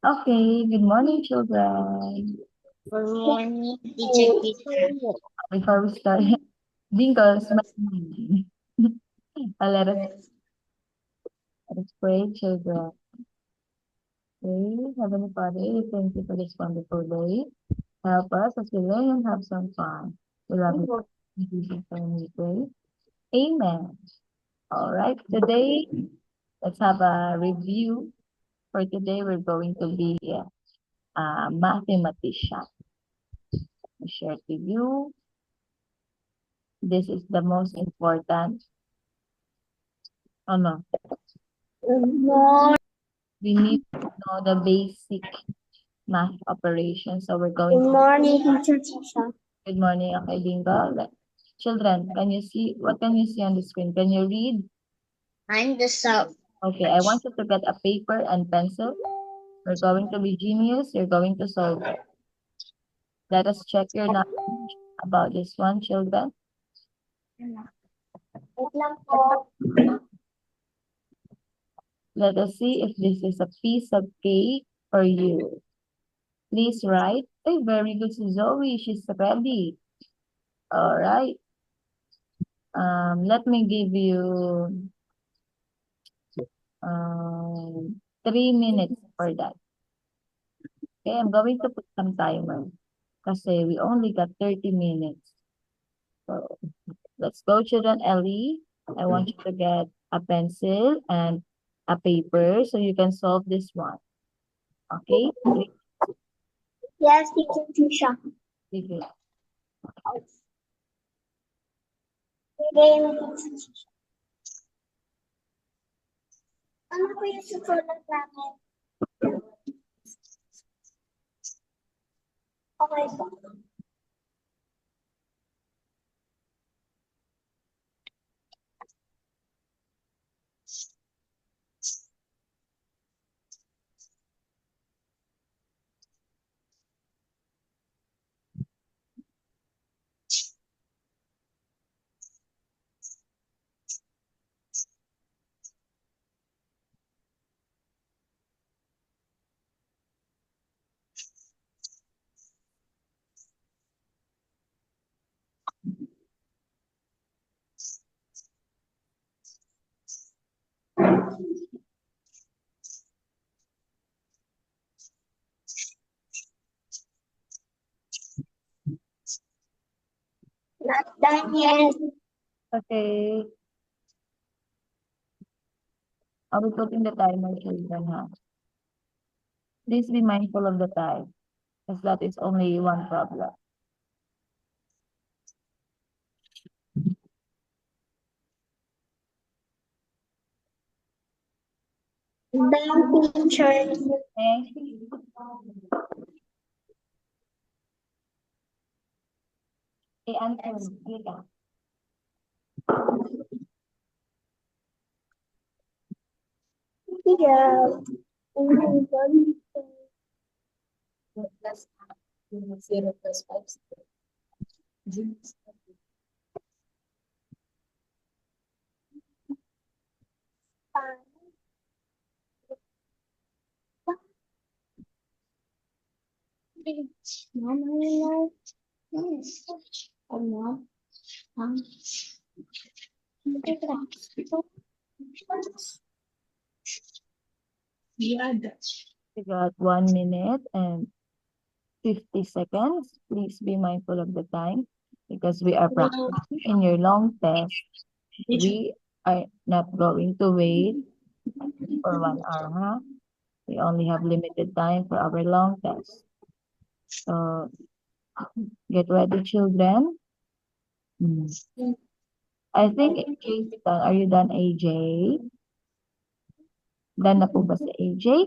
Okay, good morning, children. Good morning, Teacher Peter. Before we start, Dinkles, let us pray, children. Pray, Heavenly Father, we thank you for this wonderful day. Help us as we learn and have some fun. We love you. In Jesus' name we pray. Amen. All right, today, let's have a review. For today, we're going to be a mathematician. I share to you. This is the most important. Oh no, we need to know the basic math operations. So we're going Good to, morning, Teacher Tisha. good morning, okay, Bingo. Children, can you see, what can you see on the screen? Can you read? I'm the sub. Okay, I want you to get a paper and pencil. We're going to be genius. You're going to solve it. Let us check your knowledge about this one, children. Wait lang po. Let us see if this is a piece of cake for you. Please write. Hey, very good, Zoe. She's ready. All right. Let me give you 3 minutes for that. Okay, I'm going to put some timer kasi we only got 30 minutes. So let's go, children. Ellie, I want you to get a pencil and a paper so you can solve this one. Okay? Yes, Teacher Tisha. Sige. Game, Teacher Tisha. Ano po yung susulat namin? Okay po. Not done yet. Okay. I'll be putting the timer, children, ha? Please be mindful of the time because that is only one problem. Done, Teacher. Okay? I-answer mo. Halika. Yeah. Plus 0 plus 5. You got 1 minute and 50 seconds. Please be mindful of the time because we are practicing in your long test. We are not going to wait for 1 hour, huh? We only have limited time for our long test. So get ready, children. I think AJ is done. Are you done, AJ? Done na po ba si AJ?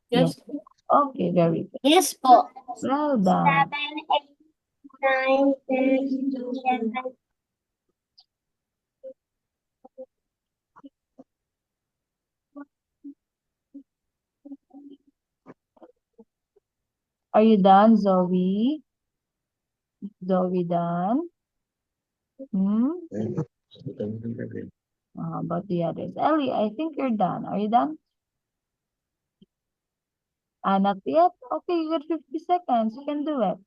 Yes. Okay, very good. Yes po. Well done. 7, 8, 9, 10, 11. Are you done, Zoe? Zoe done? How about the others? Ellie, I think you're done. Are you done? Not yet? Okay, you got 50 seconds. You can do it.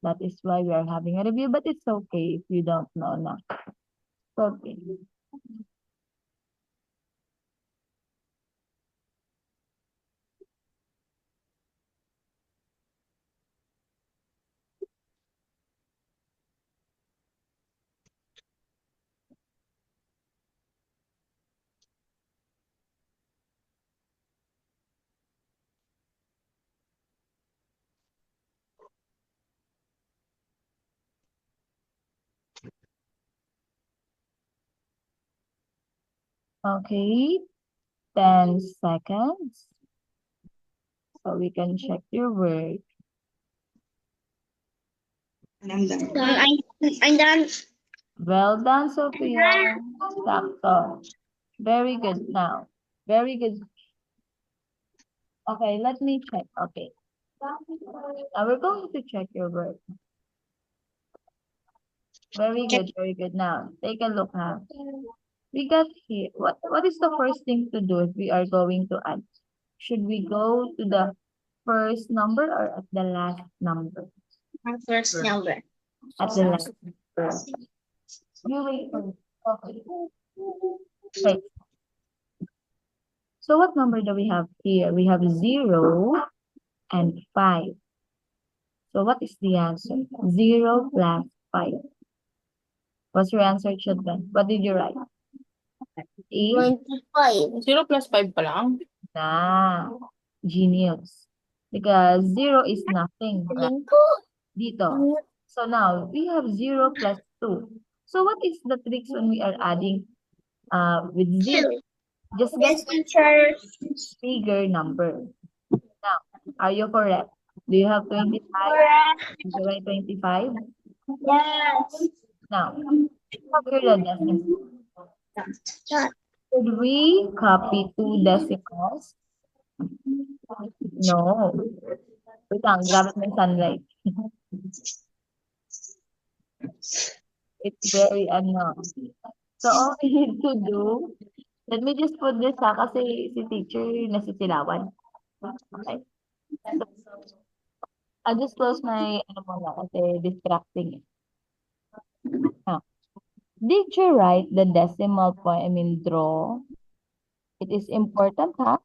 That is why we are having a review, but it's okay if you don't know now. It's okay. Okay, 10 seconds. So we can check your work. I'm done. Well done, Sophia. Sakto. Very good now. Very good. Okay, let me check. Okay. Now we're going to check your work. Very good, very good. Now, take a look now. We got here. What is the first thing to do if we are going to add? Should we go to the first number or at the last number? First number. At the last number. You wait for okay. Okay. So what number do we have here? We have 0 and 5. So what is the answer? 0 plus 5. What's your answer, children? What did you write? 8? 25. 0 plus 5 pa lang. Nah, genius. Because 0 is nothing, right? Dito. So now, we have 0 plus 2. So what is the tricks when we are adding with 0? Just get Yes, teacher. bigger number. Now, are you correct? Do you have 25? Correct. Did you write 25? Yes. Now, copy the decimals. Should we copy 2 decimals? No. Wait lang, grabe may sunlight. It's very, So, all we need to do, let me just put this kasi si teacher nasisilawan. Okay. So, I'll just close my, muna, kasi distracting. Now, did you write the decimal point, draw? It is important, huh?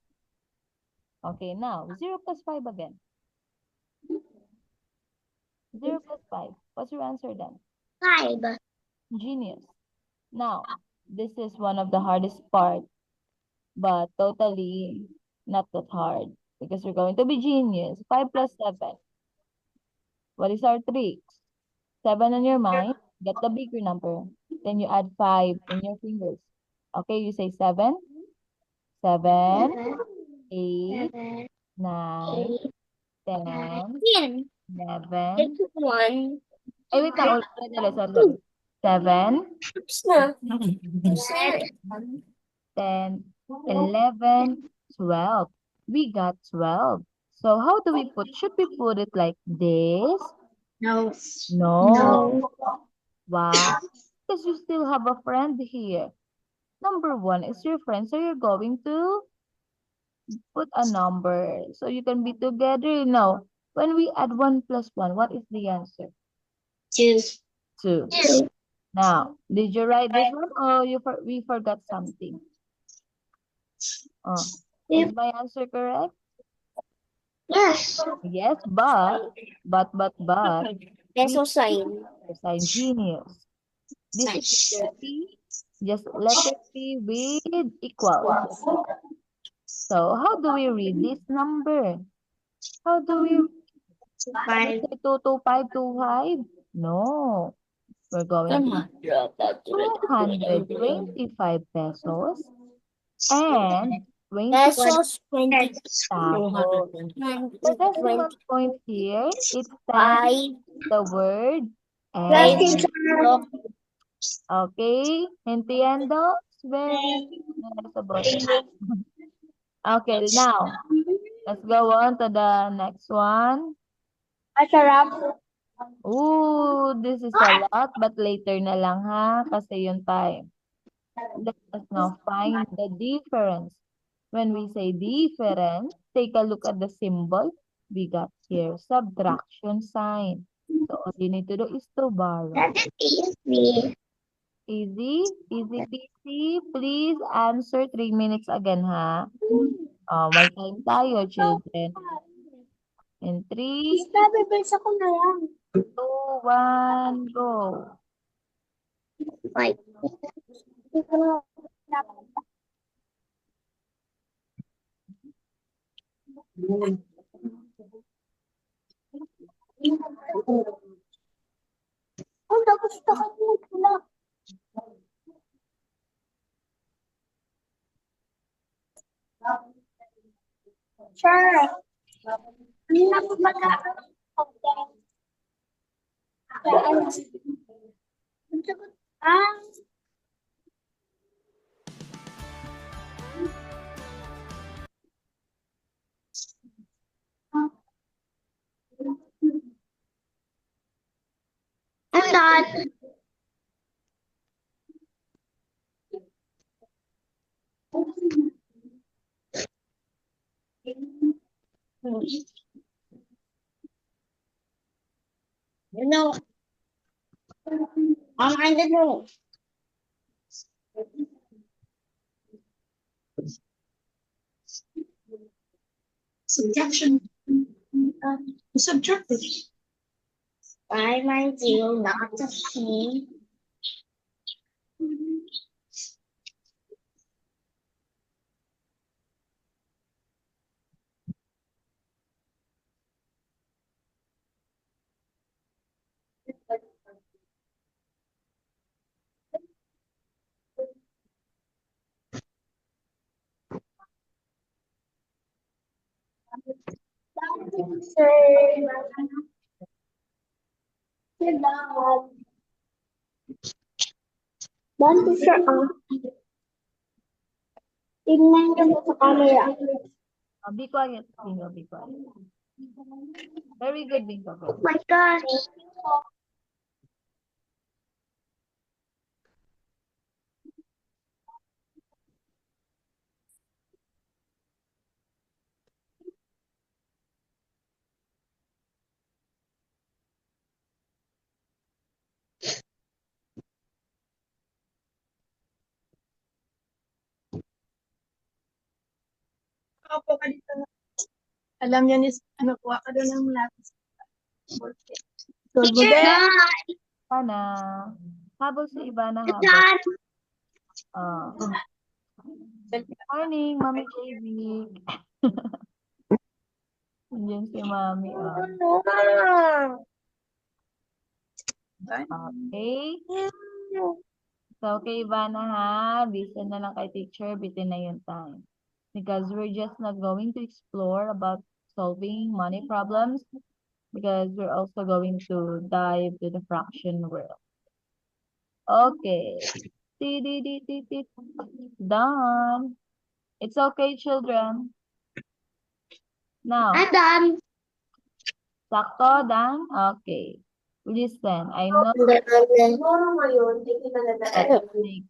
Okay, now, 0 plus 5 again. 0 plus 5. What's your answer then? 5. Genius. Now, this is one of the hardest part, but totally not that hard because we're going to be genius. 5 plus 7. What is our tricks? 7 on your mind, get the bigger number. Then you add 5 in your fingers. Okay, you say 7, 7, 8, 9, 10, 10. 11. 1. Ay, wait lang. Sorry. 7, Na. 10, 11, 12. We got 12. So how do we put? Should we put it like this? No. No. Why? Because you still have a friend here. Number 1 is your friend, so you're going to put a number so you can be together. Now, when we add 1 plus 1, what is the answer? 2. 2. Now, did you write this one or we forgot something? Oh, is my answer correct? Yes. Yes, but, Peso sign. sign genius. This is letter P, just letter P with equals. So, how do we read this number? How do we 5. 22525? No. We're going to 225 pesos and 20 Pesos 20. pesos. The decimal point here, it stands 5. the word Yes, and teacher. okay, entiendo? It's very nice about it. Okay, now let's go on to the next one. Masarap. Ooh, this is a lot, but later na lang ha, kasi yung time. Let us now find the difference When we say different, take a look at the symbol we got here. Subtraction sign. So all you need to do is to borrow. That is easy. Easy? Easy peasy? Please answer 3 minutes again, ha? May time tayo, children. In 3, Basta, bibisa ko na lang. 2, 1, go. Wait. Hindi ko na dapat. Oh, tapos na ka nagtulak. Sure. Ano na po magkakaroon? Ah, I'm done. You know, I don't know. Subtraction. Subtractive. 590, not a C. Don't sure. Tingnan niyo sa camera. Be quiet, Bingo, be quiet. Very good, Bingo. Oh my God. Opo ka dito. Alam niya ni ano, kuha ka doon ng lapis. Good mo Teacher, din. Sana. Habol sa iba na habol. done. Morning, Mami JB. Yan si Mami. Okay. So, okay, Ivana, ha? Listen na lang kay teacher. Bitin na yung time. Because we're just not going to explore about solving money problems. Because we're also going to dive to the fraction world. Okay. Done. It's okay, children. Now, I'm done. sakto, done? Okay. Listen, I know make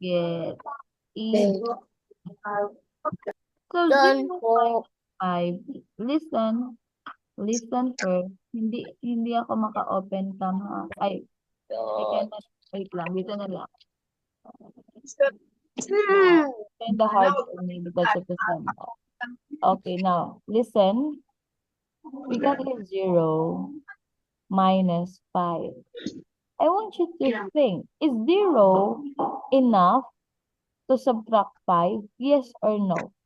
it easy. So, Done 0.5. Listen first. Hindi ako maka-open cam, ha? I cannot. Wait lang, dito na lang. Kind of hard for me because of the symbol. Okay, now, listen. We got here 0 minus 5. I want you to think, is 0 enough to subtract 5? Yes or no?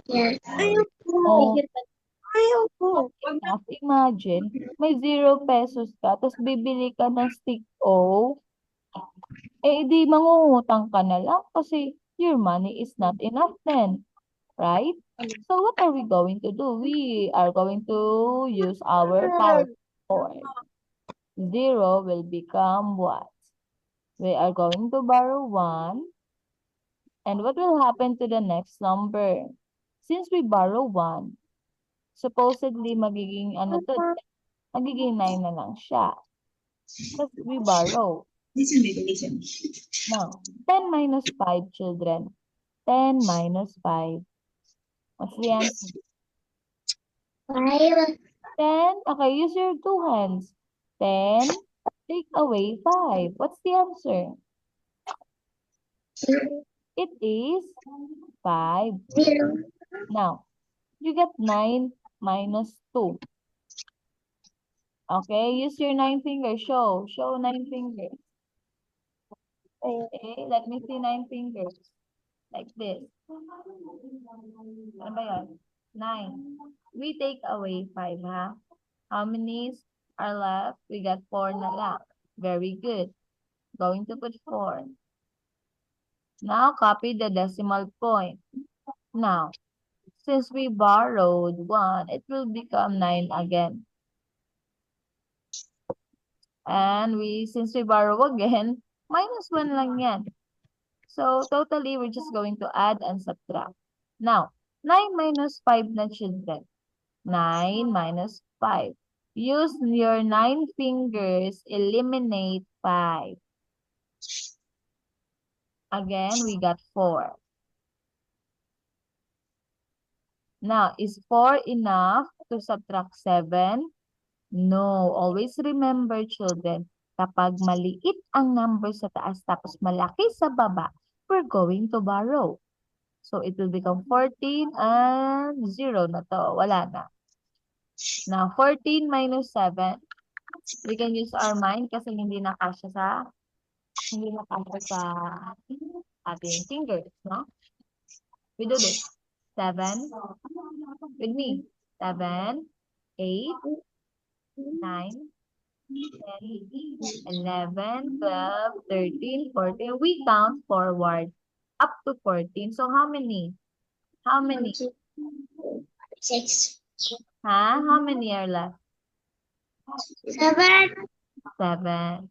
Yes. No. Ayoko. Enough. Imagine, may 0 pesos ka, tapos bibili ka ng stick O, di mangungutang ka na lang kasi your money is not enough then, right? So what are we going to do? We are going to use our power forward. 0 will become what? We are going to borrow 1. And what will happen to the next number? Since we borrow 1, supposedly magiging magiging 9 na lang siya. Because we borrow. Listen, baby, listen. Now, 10 minus 5, children. 10 minus 5. What's the answer? 5. 10. Okay, use your two hands. 10. Take away 5. What's the answer? It is 5. 0. Now, you get 9 minus 2. Okay, use your 9 fingers. Show 9 fingers. Okay, let me see 9 fingers. Like this. Ano ba yan? 9. We take away 5, ha? How many are left? We got 4 na lang. Very good. Going to put 4. Now, copy the decimal point. Now, since we borrowed 1, it will become 9 again. And since we borrow again, minus 1 lang yan. So, totally, we're just going to add and subtract. Now, 9 minus 5 na children. 9 minus 5. Use your 9 fingers, eliminate 5. Again, we got 4. Now, is 4 enough to subtract 7? No. Always remember, children, kapag maliit ang number sa taas tapos malaki sa baba, we're going to borrow. So, it will become 14 and 0 na to. Wala na. Now, 14 minus 7, we can use our mind kasi hindi nakasya sa ating fingers, no? We do this. 7, with me. 7, 8, 9, 10, 11, 12, 13, 14. We count forward up to 14. So, how many? How many? 6. Huh? How many are left? 7. 7.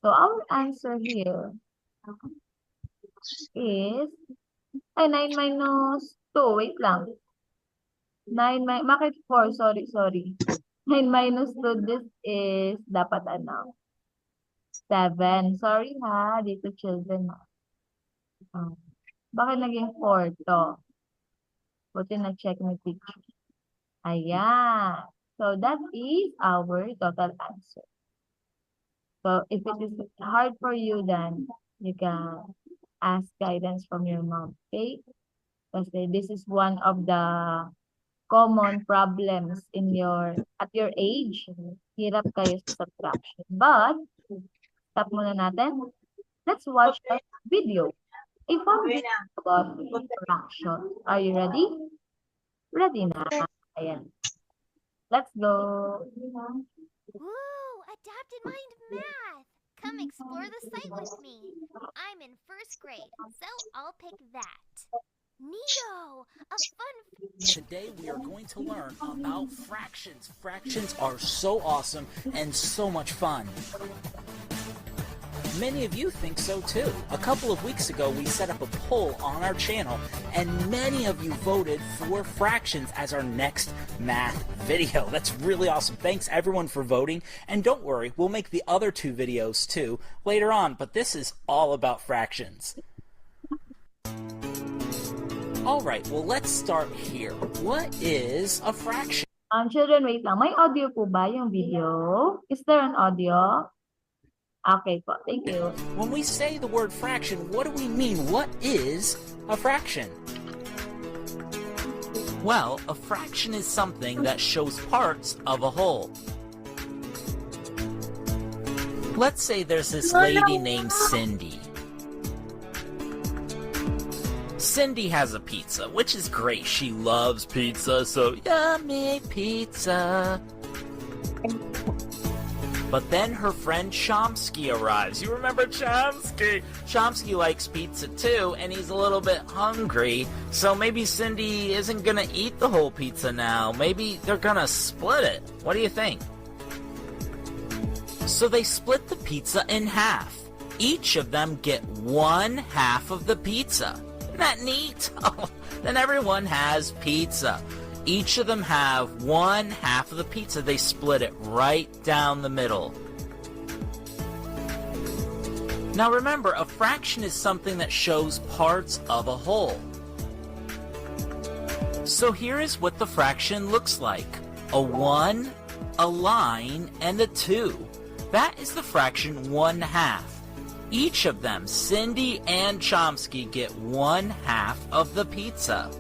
So, our answer here is, 9 minus 2. Wait lang. 9 bakit 4? Sorry. 9 minus 2, this is, dapat ano? 7. Sorry ha, dito children. Bakit naging 4 to? Buti na-check my picture. Ayan. So, that is our total answer. So, if it is hard for you, then you can ask guidance from your mom, okay? Kasi this is one of the common problems at your age. Hirap kayo sa subtraction. But, stop muna natin. Let's watch a video. A fun video about fraction. Are you ready? Ready na. Ayan. Let's go. Woo! Adapted Mind Math! Come explore the site with me. I'm in first grade, so I'll pick that. Neato! A fun... Today we are going to learn about fractions. Fractions are so awesome and so much fun. Many of you think so too. A couple of weeks ago we set up a poll on our channel and many of you voted for fractions as our next math video. That's really awesome. Thanks everyone for voting, and don't worry, we'll make the other 2 videos too later on, but this is all about fractions. Alright, well let's start here. What is a fraction? Children, wait lang. May audio po ba yung video? Is there an audio? Okay po, thank you. When we say the word fraction, what do we mean? What is a fraction? Well, a fraction is something that shows parts of a whole. Let's say there's this lady named Cindy. Cindy has a pizza, which is great. She loves pizza, so yummy pizza. But then her friend Chomsky arrives. You remember Chomsky? Chomsky likes pizza too, and he's a little bit hungry. So maybe Cindy isn't gonna eat the whole pizza now. Maybe they're gonna split it. What do you think? So they split the pizza in half. Each of them get 1/2 of the pizza. Isn't that neat? Then everyone has pizza. Each of them have 1/2 of the pizza. They split it right down the middle. Now remember, a fraction is something that shows parts of a whole. So here is what the fraction looks like. A 1, a line, and a 2. That is the fraction 1/2. Each of them, Cindy and Chomsky, get 1/2 of the pizza.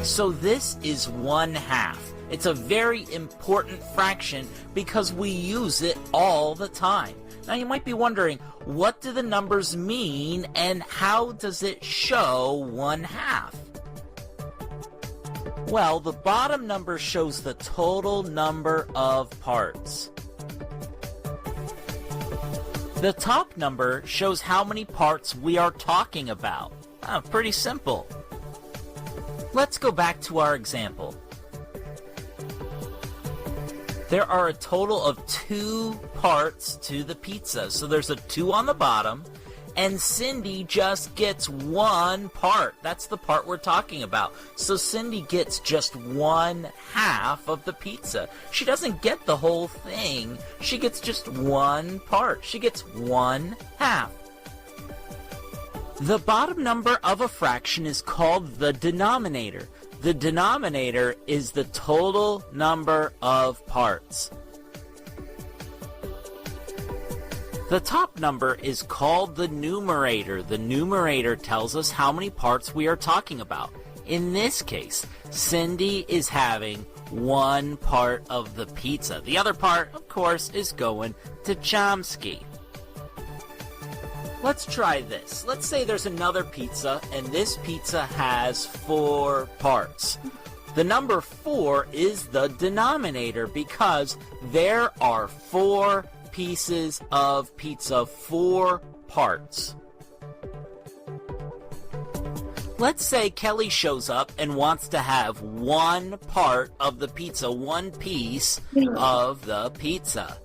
So this is 1/2. It's a very important fraction because we use it all the time. Now you might be wondering, what do the numbers mean and how does it show 1/2? Well, the bottom number shows the total number of parts. The top number shows how many parts we are talking about. Pretty simple. Let's go back to our example. There are a total of 2 parts to the pizza. So there's a 2 on the bottom, and Cindy just gets 1 part. That's the part we're talking about. So Cindy gets just 1/2 of the pizza. She doesn't get the whole thing. She gets just 1 part. She gets 1/2. The bottom number of a fraction is called the denominator. The denominator is the total number of parts. The top number is called the numerator. The numerator tells us how many parts we are talking about. In this case, Cindy is having 1 part of the pizza. The other part, of course, is going to Chomsky. Let's try this. Let's say there's another pizza, and this pizza has 4 parts. The number 4 is the denominator because there are 4 pieces of pizza, 4 parts. Let's say Kelly shows up and wants to have 1 part of the pizza, 1 piece of the pizza.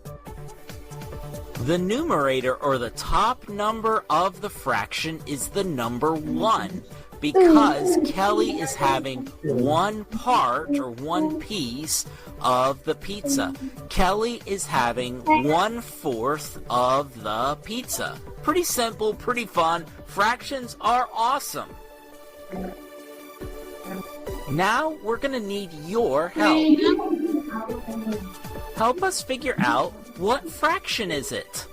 The numerator, or the top number of the fraction, is the number 1 because Kelly is having 1 part or 1 piece of the pizza. Kelly is having 1/4 of the pizza. Pretty simple, pretty fun. Fractions are awesome. Now we're going to need your help. Help us figure out, what fraction is it?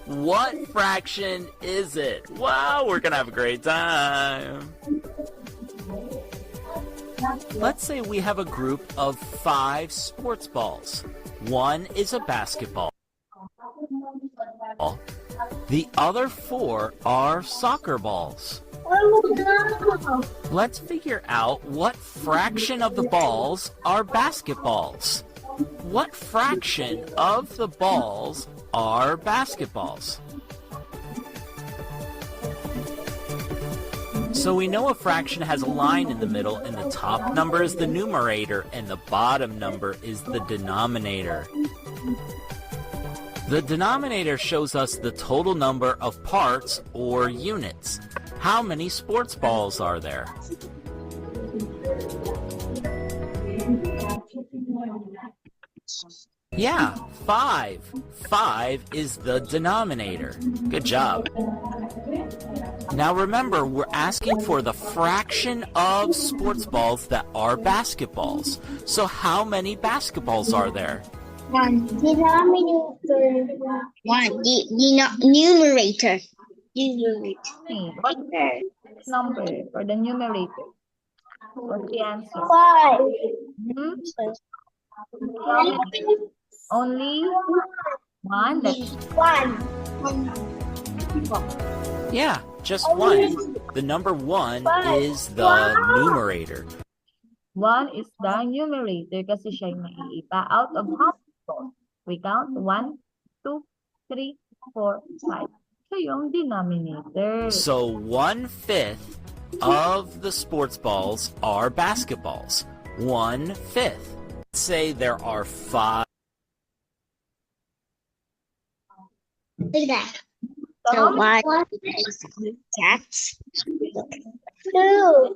What fraction is it? Wow, we're going to have a great time. Let's say we have a group of 5 sports balls. 1 is a basketball. The other 4 are soccer balls. Let's figure out what fraction of the balls are basketballs. What fraction of the balls are basketballs? So we know a fraction has a line in the middle, and the top number is the numerator, and the bottom number is the denominator. The denominator shows us the total number of parts or units. How many sports balls are there? Yeah, 5. 5 is the denominator. Good job. Now remember, we're asking for the fraction of sports balls that are basketballs. So how many basketballs are there? 1. Denominator. 1. Numerator. What's the number for the numerator? What's the answer? 5. How many? Only 1? That's 1. Yeah, just 1. The number 1 is the numerator. 1 is the numerator kasi siya yung naiiba. Out of how many balls? We count 1, 2, 3, 4, 5. So yung denominator. So 1/5 of the sports balls are basketballs. 1/5. Let's say there are 5. Look at that. So, So 1 is cats. 2.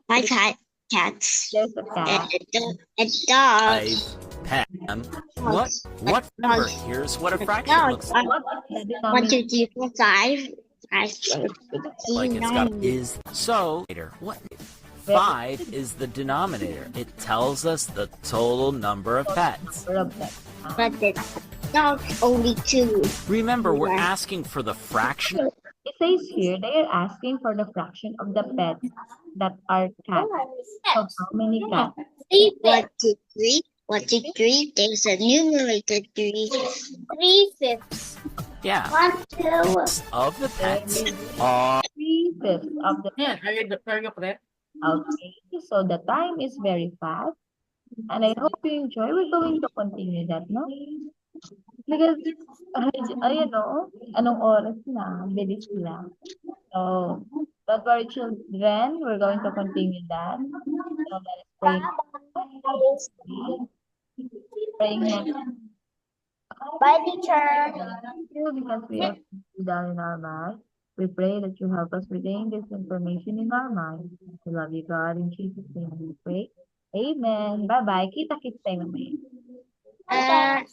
My cats. there's a cat. A dog. Pam, what number? Here's what a fraction looks like. What is the 1, 2, denominator? 3, 4, 5. Like it's got is so later. What? 5 is the denominator. It tells us the total number of pets. Number of pets. But the dog's only 2. Remember, we're asking for the fraction. It says here they are asking for the fraction of the pets that are cats. So how many cats? 1, 2, 3. 1, 2, 3. There's a numerator 3. 3/5. Yeah. 1, 2. Of the pets are 3/5 of the pets. Okay, so the time is very fast. And I hope you enjoy. We're going to continue that, no? Because, ayun no, anong oras na? Bilis lang. So, don't worry children, we're going to continue that. So, let us pray. Praying next. Bye, teacher. Thank you because we are down in our mind. We pray that you help us retain this information in our mind. We love you, God. In Jesus' name we pray. Amen. Bye-bye. Kita-kits tayo mamaya. Bye.